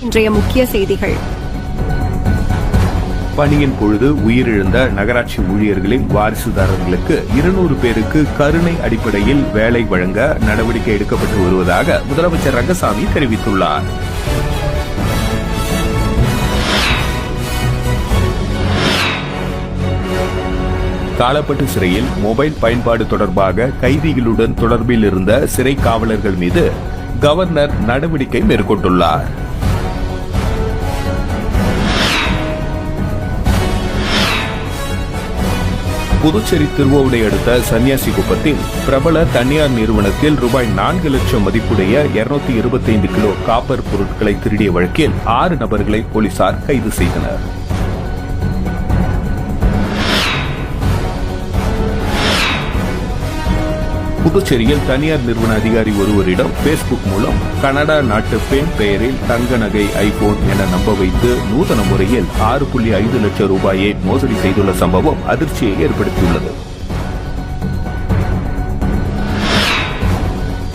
இன்றைய முக்கிய செய்திகள். பணியின் பொழுது உயிரிழந்த நகராட்சி ஊழியர்களின் வாரிசுதாரர்களுக்கு 200 பேருக்கு கருணை அடிப்படையில் வேலை வழங்க நடவடிக்கை எடுக்கப்பட்டு வருவதாக முதலமைச்சர் ரங்கசாமி தெரிவித்துள்ளார். காலப்பட்டு சிறையில் மொபைல் பயன்பாடு தொடர்பாக கைதிகளுடன் தொடர்பில் இருந்த சிறை காவலர்கள் மீது கவர்னர் நடவடிக்கை மேற்கொண்டுள்ளார். புதுச்சேரி திருவோவனை அடுத்த சன்னியாசிகுப்பத்தில் பிரபல தனியார் நிறுவனத்தில் ரூபாய் 4 லட்சம் மதிப்புடைய 225 கிலோ காப்பர் பொருட்களை திருடிய வழக்கில் 6 நபர்களை போலீசார் கைது செய்தனர். புதுச்சேரியில் தனியார் நிறுவன அதிகாரி ஒருவரிடம் பேஸ்புக் மூலம் கனடா நாட்டு பெண் பெயரில் தங்க நகை ஐபோன் என நம்ப வைத்து நூதன முறையில் 6.5 லட்சம் ரூபாயை மோசடி செய்துள்ள சம்பவம் அதிர்ச்சியை ஏற்படுத்தியுள்ளது.